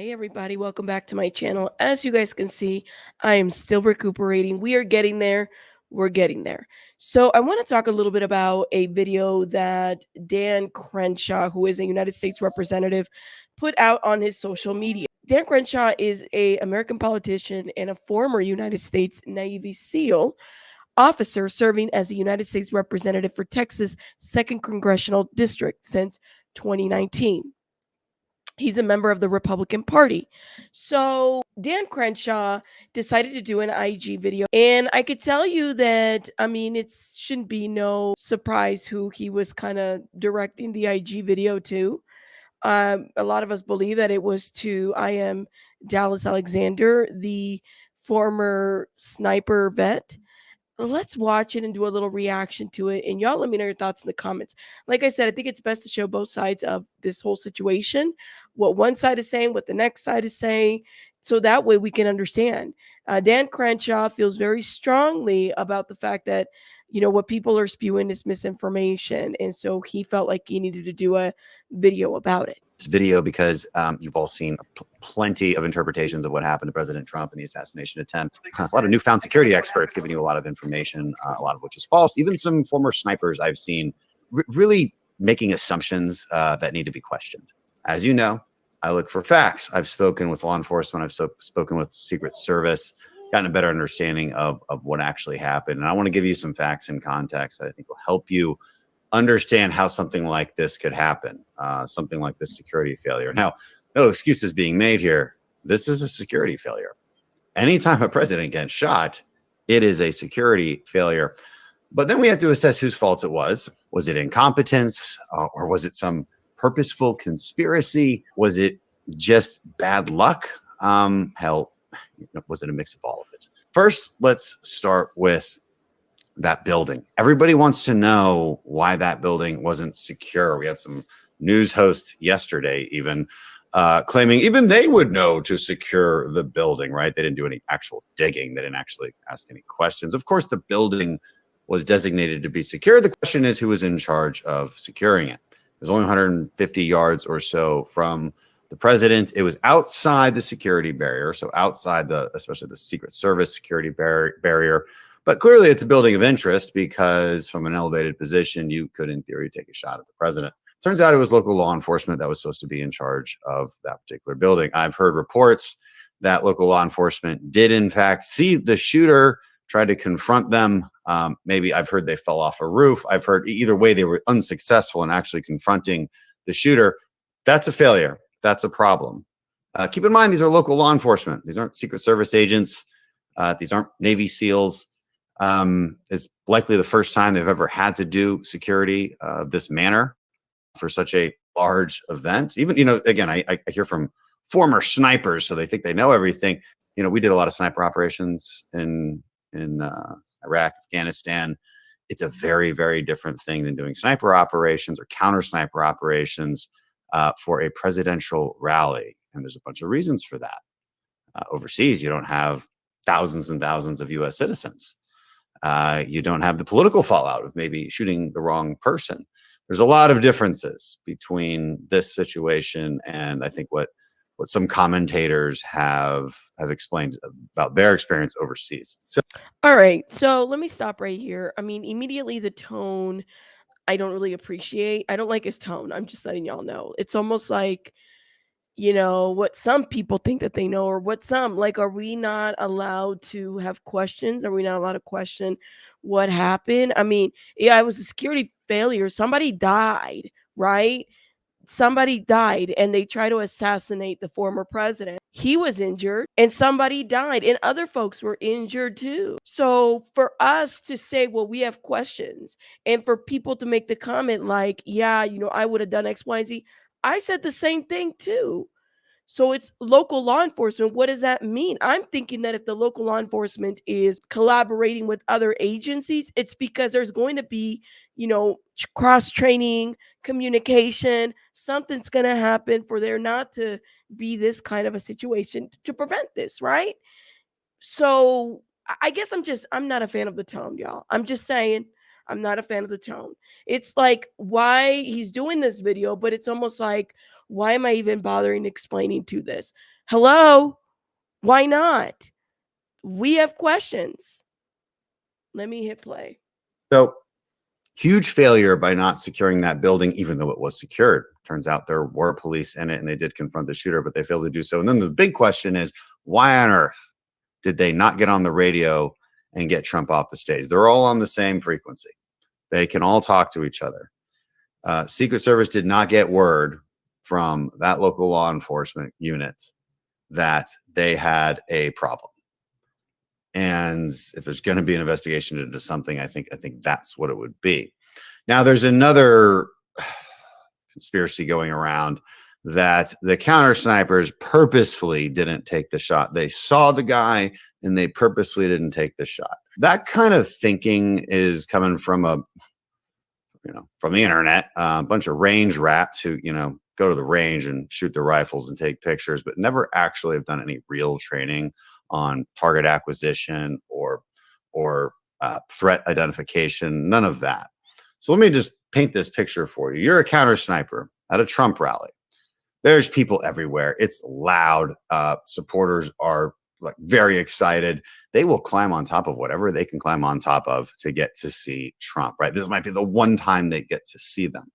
Hi, everybody. Welcome back to my channel. As you guys can see, I am still recuperating. We are getting there. We're getting there. So, I want to talk a little bit about a video that Dan Crenshaw, who is a United States representative, put out on his social media. Dan Crenshaw is a American politician and a former United States Navy SEAL officer serving as the United States representative for Texas' 2nd Congressional District since 2019. He's a member of the Republican Party. So Dan Crenshaw decided to do an IG video. And I could tell you that, I mean, it shouldn't be no surprise who he was kind of directing the IG video to. A lot of us believe that it was to I am Dallas Alexander, the former sniper vet. Let's watch it and do a little reaction to it. And y'all let me know your thoughts in the comments. Like I said, I think it's best to show both sides of this whole situation, what one side is saying, what the next side is saying, so that way we can understand. Dan Crenshaw feels very strongly about the fact that, what people are spewing is misinformation. And so he felt like he needed to do a video about it. This video because you've all seen plenty of interpretations of what happened to President Trump and the assassination attempt. A lot of newfound security experts giving you a lot of information, a lot of which is false. Even some former snipers I've seen really making assumptions that need to be questioned. As you know, I look for facts. I've spoken with law enforcement. I've spoken with Secret Service, gotten a better understanding of what actually happened. And I want to give you some facts and context that I think will help you understand how something like this could happen, something like this security failure. Now, no excuses being made here. This is a security failure. Anytime a president gets shot, it is a security failure. But then we have to assess whose fault it was. Was it incompetence or was it some purposeful conspiracy? Was it just bad luck? Hell, was it a mix of all of it? First, let's start with that building. Everybody wants to know why that building wasn't secure. We had some news hosts yesterday even claiming even they would know to secure the building, right? They didn't do any actual digging. They didn't actually ask any questions. Of course, the building was designated to be secure. The question is who was in charge of securing it. It was only 150 yards or so from the president. It was outside the security barrier, so outside especially the Secret Service security barrier. But clearly it's a building of interest because from an elevated position, you could, in theory, take a shot at the president. Turns out it was local law enforcement that was supposed to be in charge of that particular building. I've heard reports that local law enforcement did, in fact, see the shooter, tried to confront them. Maybe I've heard they fell off a roof. I've heard either way they were unsuccessful in actually confronting the shooter. That's a failure. That's a problem. Keep in mind, these are local law enforcement. These aren't Secret Service agents. These aren't Navy SEALs. It's likely the first time they've ever had to do security of this manner for such a large event. Even, again, I hear from former snipers, so they think they know everything. We did a lot of sniper operations in Iraq, Afghanistan. It's a very, very different thing than doing sniper operations or counter sniper operations for a presidential rally. And there's a bunch of reasons for that. Overseas, you don't have thousands and thousands of U.S. citizens. You don't have the political fallout of maybe shooting the wrong person. There's a lot of differences between this situation and I think what some commentators have explained about their experience overseas. So, all right, so let me stop right here. I mean, immediately the tone I don't really appreciate. I don't like his tone. I'm just letting y'all know. It's almost like, what some people think that they know, or what some like, are we not allowed to have questions? Are we not allowed to question what happened? I mean, yeah, it was a security failure. Somebody died, right? Somebody died and they tried to assassinate the former president. He was injured and somebody died and other folks were injured too. So for us to say, well, we have questions, and for people to make the comment like, yeah, I would have done X, Y, and Z. I said the same thing too. So it's local law enforcement. What does that mean? I'm thinking that if the local law enforcement is collaborating with other agencies, it's because there's going to be, cross training, communication, something's going to happen for there not to be this kind of a situation to prevent this, right? So I guess I'm not a fan of the tone, y'all. I'm just saying. I'm not a fan of the tone. It's like why he's doing this video, but it's almost like, Why am I even bothering explaining to this? Hello? Why not? We have questions. Let me hit play. So huge failure by not securing that building, even though it was secured. Turns out there were police in it and they did confront the shooter, but they failed to do so. And then the big question is, why on earth did they not get on the radio and get Trump off the stage? They're all on the same frequency. They can all talk to each other. Secret Service did not get word from that local law enforcement unit that they had a problem. And if there's going to be an investigation into something, I think that's what it would be. Now, there's another conspiracy going around that the counter snipers purposefully didn't take the shot. They saw the guy and they purposely didn't take the shot. That kind of thinking is coming from from the internet, a bunch of range rats who, go to the range and shoot their rifles and take pictures, but never actually have done any real training on target acquisition or threat identification, none of that. So let me just paint this picture for you. You're a counter sniper at a Trump rally. There's people everywhere. It's loud. Supporters are like very excited. They will climb on top of whatever they can climb on top of to get to see Trump, right? This might be the one time they get to see them.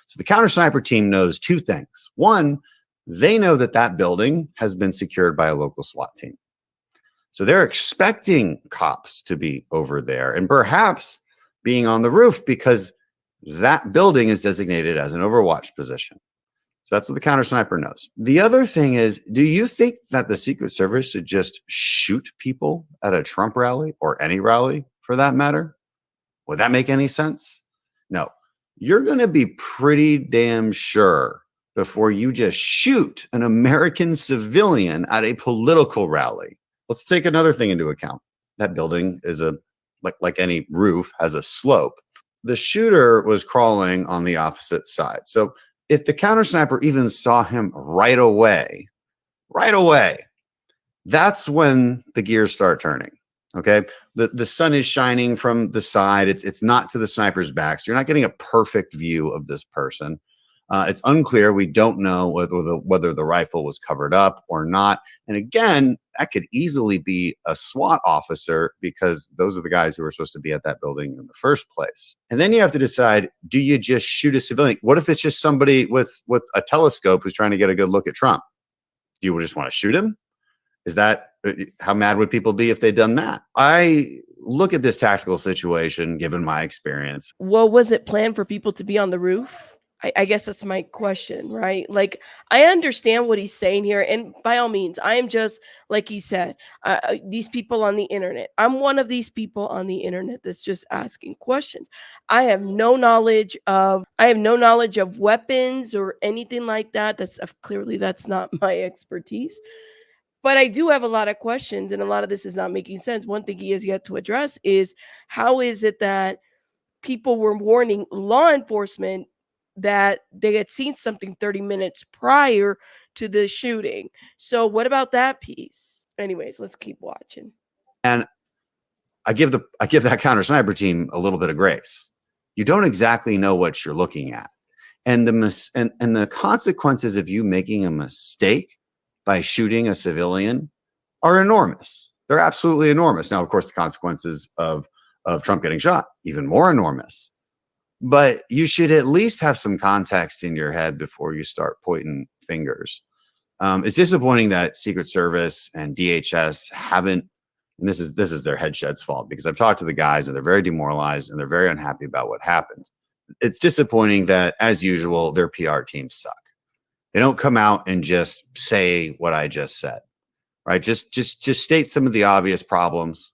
So the counter sniper team knows two things. One, they know that that building has been secured by a local SWAT team. So they're expecting cops to be over there and perhaps being on the roof because that building is designated as an overwatch position. So that's what the counter sniper knows. The other thing is, do you think that the Secret Service should just shoot people at a Trump rally or any rally for that matter? Would that make any sense? No. You're going to be pretty damn sure before you just shoot an American civilian at a political rally. Let's take another thing into account. That building is like any roof, has a slope. The shooter was crawling on the opposite side. So if the counter sniper even saw him right away, that's when the gears start turning. Okay. The sun is shining from the side. It's not to the sniper's back. So you're not getting a perfect view of this person. It's unclear. We don't know whether the rifle was covered up or not. And again, that could easily be a SWAT officer because those are the guys who were supposed to be at that building in the first place. And then you have to decide, do you just shoot a civilian? What if it's just somebody with a telescope who's trying to get a good look at Trump? Do you just want to shoot him? Is that how mad would people be if they'd done that? I look at this tactical situation, given my experience. Well, was it planned for people to be on the roof? I guess that's my question, right? Like, I understand what he's saying here. And by all means, I am just, like he said, these people on the internet. I'm one of these people on the internet that's just asking questions. I have no knowledge of weapons or anything like that. That's not my expertise. But I do have a lot of questions, and a lot of this is not making sense. One thing he has yet to address is, how is it that people were warning law enforcement that they had seen something 30 minutes prior to the shooting? So what about that piece? Anyways, let's keep watching. And I give that counter sniper team a little bit of grace. You don't exactly know what you're looking at. And the consequences of you making a mistake by shooting a civilian are enormous. They're absolutely enormous. Now, of course, the consequences of Trump getting shot, even more enormous. But you should at least have some context in your head before you start pointing fingers. It's disappointing that Secret Service and DHS haven't, and this is their head shed's fault, because I've talked to the guys and they're very demoralized and they're very unhappy about what happened. It's disappointing that, as usual, their PR teams suck. They don't come out and just say what I just said, right? Just state some of the obvious problems,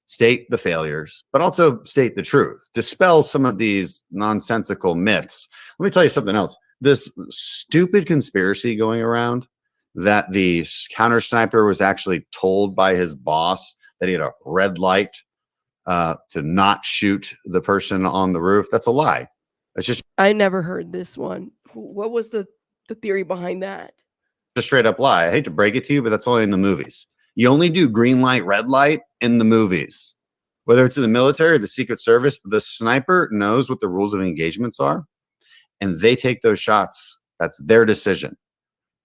state the failures, but also state the truth. Dispel some of these nonsensical myths. Let me tell you something else. This stupid conspiracy going around that the counter sniper was actually told by his boss that he had a red light to not shoot the person on the roof. That's a lie. It's just, I never heard this one. What was the theory behind that? a straight up lie. I hate to break it to you, but that's only in the movies. You only do green light, red light in the movies. Whether it's in the military or the Secret Service, the sniper knows what the rules of engagements are, and they take those shots. That's their decision.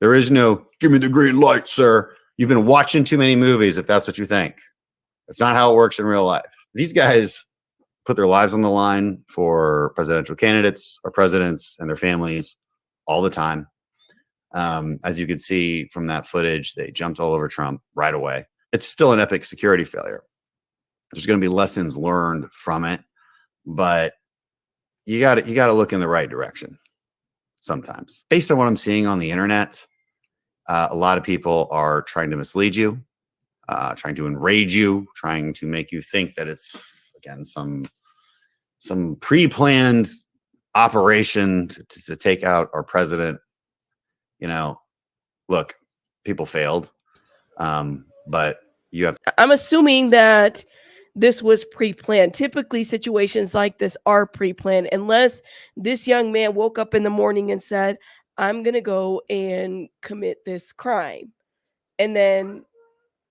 There is no give me the green light, sir. You've been watching too many movies if that's what you think. That's not how it works in real life. These guys put their lives on the line for presidential candidates or presidents and their families all the time. As you could see from that footage, they jumped all over Trump right away. It's still an epic security failure. There's going to be lessons learned from it, but you got to look in the right direction sometimes. Based on what I'm seeing on the internet, a lot of people are trying to mislead you, trying to enrage you, trying to make you think that it's, again, some pre-planned operation to take out our president. You know, look, people failed, but you have. I'm assuming that this was pre-planned. Typically, situations like this are pre-planned, unless this young man woke up in the morning and said, "I'm gonna go and commit this crime," and then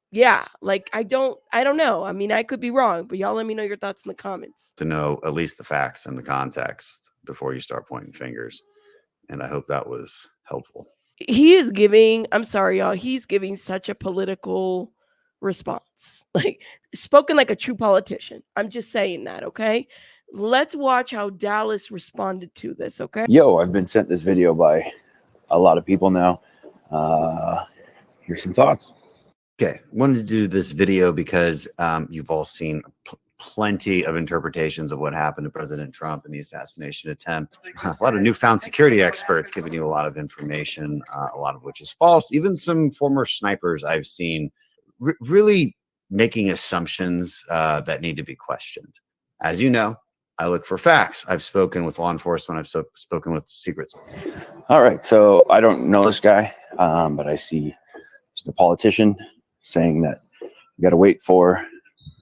yeah, like I don't know. I mean, I could be wrong, but y'all let me know your thoughts in the comments. To know at least the facts and the context before you start pointing fingers. And I hope that was helpful. He is giving, I'm sorry, y'all, he's giving such a political response. Like, spoken like a true politician. I'm just saying that, okay? Let's watch how Dallas responded to this, okay? Yo, I've been sent this video by a lot of people now. Here's some thoughts. Okay, wanted to do this video because you've all seen plenty of interpretations of what happened to President Trump and the assassination attempt. A lot of newfound security experts giving you a lot of information, a lot of which is false. Even some former snipers I've seen really making assumptions that need to be questioned. As you know, I look for facts. I've spoken with law enforcement. I've spoken with secrets. All right, so I don't know this guy, but I see just a politician saying that you got to wait for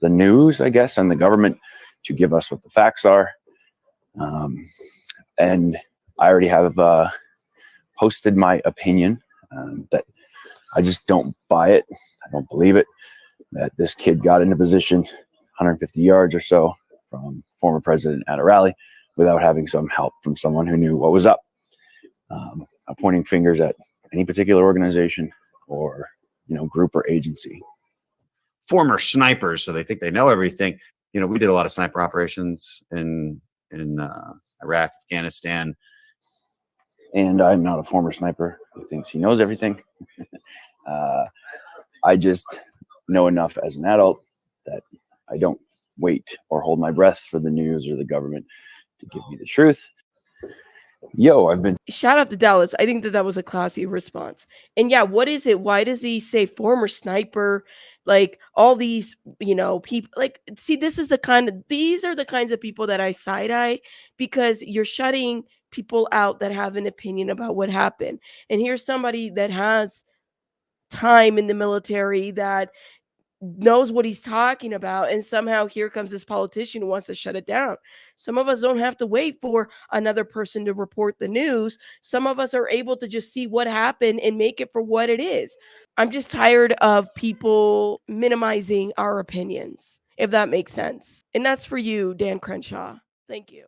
the news, I guess, and the government to give us what the facts are. And I already have posted my opinion that I just don't buy it. I don't believe it, that this kid got into position 150 yards or so from former president at a rally without having some help from someone who knew what was up. I'm pointing fingers at any particular organization or group or agency. Former snipers, so they think they know everything. We did a lot of sniper operations in Iraq, Afghanistan. And I'm not a former sniper who thinks he knows everything. I just know enough as an adult that I don't wait or hold my breath for the news or the government to give me the truth. Yo, I've been. Shout out to Dallas. I think that was a classy response. And yeah, what is it? Why does he say former sniper? Like all these, people, like, see, these are the kinds of people that I side eye, because you're shutting people out that have an opinion about what happened. And here's somebody that has time in the military, that knows what he's talking about, and somehow here comes this politician who wants to shut it down. Some of us don't have to wait for another person to report the news. Some of us are able to just see what happened and make it for what it is. I'm just tired of people minimizing our opinions, if that makes sense. And that's for you, Dan Crenshaw. Thank you.